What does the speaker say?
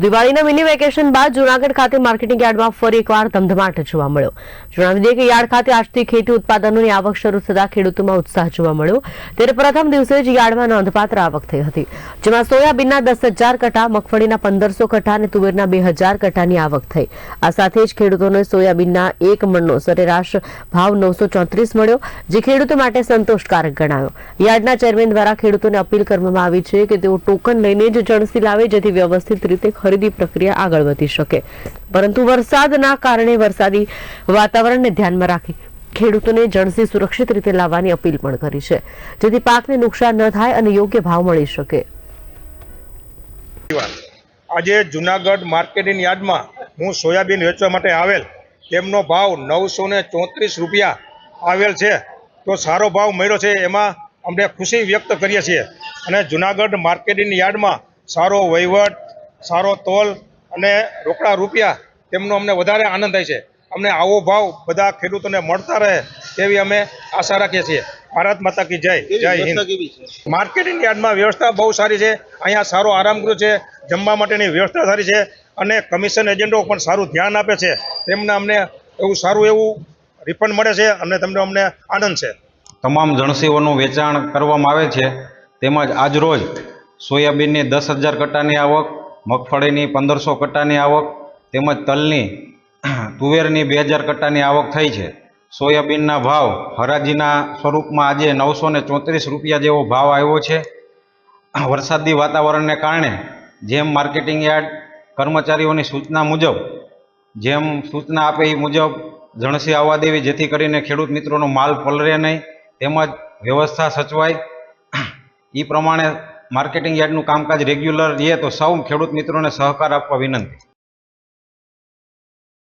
દિવાળીના mini vacation બાદ જૂનાગઢ ખાતે માર્કેટિંગ યાર્ડમાં ફરી એકવાર ધમધમાટ જોવા મળ્યો। જણાવી દઈએ કે યાર્ડ ખાતે આજથી ખેતી ઉત્પાદનોની આવક શરૂ થતા ખેડૂતોમાં ઉત્સાહ જોવા મળ્યો। ત્યારે પ્રથમ દિવસે જ યાર્ડમાં નોંધપાત્ર આવક થઈ હતી, જેમાં સોયાબીનના 10,000 કટ્ટા, મગફળીના 1,500 કટ્ટા અને તુવેરના 2,000 કટ્ટાની આવક થઈ। આ સાથે જ ખેડૂતોને સોયાબીનના 1 મણનો સરેરાશ ભાવ 934 મળ્યો, જે ખેડૂતો માટે સંતોષકારક ગણાયો। યાર્ડના ચેરમેન દ્વારા ખેડૂતોને અપીલ કરવામાં આવી છે કે તેઓ ટોકન લઈને જ જણસી લાવે, જેથી વ્યવસ્થિત રીતે ખરીદી પ્રક્રિયા આગળ વધી શકે। પરંતુ વરસાદના કારણે વરસાદી વાતાવરણને ધ્યાનમાં રાખી ખેડૂતોને જણસી સુરક્ષિત રીતે લાવવાની અપીલ પણ કરી છે, જેથી પાકને નુકસાન ન થાય અને યોગ્ય ભાવ મળી શકે। આજે જૂનાગઢ માર્કેટિંગ યાર્ડમાં હું સોયાબીન વેચવા માટે આવેલ, તેમનો ભાવ 934 રૂપિયા આવેલ છે, તો સારો ભાવ મળ્યો છે, એમાં અમને ખુશી વ્યક્ત કરીએ છીએ। અને જૂનાગઢ માર્કેટિંગ યાર્ડમાં સારો વહીવટ, સારો તોલ અને રોકડા રૂપિયા તેમનો અમને વધારે આનંદ થાય છે। અમને આવો ભાવ બધા ખેડૂતોને મળતા રહે તેવી અમે આશા રાખીએ છીએ। ભારત માતા કી જય, જય હિન્દ। માર્કેટિંગ યાર્ડમાં વ્યવસ્થા બહુ સારી છે, અહીંયા સારો આરામગૃહ છે, જમવા માટેની વ્યવસ્થા સારી છે અને કમિશન એજન્ટો પણ સારું ધ્યાન આપે છે, તેમને અમને એવું સારું એવું રિફંડ મળે છે અને તમને અમને આનંદ છે। તમામ જણસીઓનું વેચાણ કરવામાં આવે છે, તેમજ આજરોજ સોયાબીનની 10,000 કટ્ટાની આવક, મગફળીની 1,500 કટ્ટાની આવક તેમજ તલની તુવેરની 2,000 કટ્ટાની આવક થઈ છે। સોયાબીનના ભાવ હરાજીના સ્વરૂપમાં આજે 934 રૂપિયા જેવો ભાવ આવ્યો છે। વરસાદી વાતાવરણને કારણે જેમ માર્કેટિંગ યાર્ડ કર્મચારીઓની સૂચના મુજબ જેમ સૂચના આપે એ મુજબ જણસી આવવા દેવી, જેથી કરીને ખેડૂત મિત્રોનો માલ પલળે નહીં તેમજ વ્યવસ્થા સચવાય। એ પ્રમાણે માર્કેટિંગ યાર્ડનું કામકાજ રેગ્યુલર રહે તો સૌ ખેડૂત મિત્રોને સહકાર આપવા વિનંતી।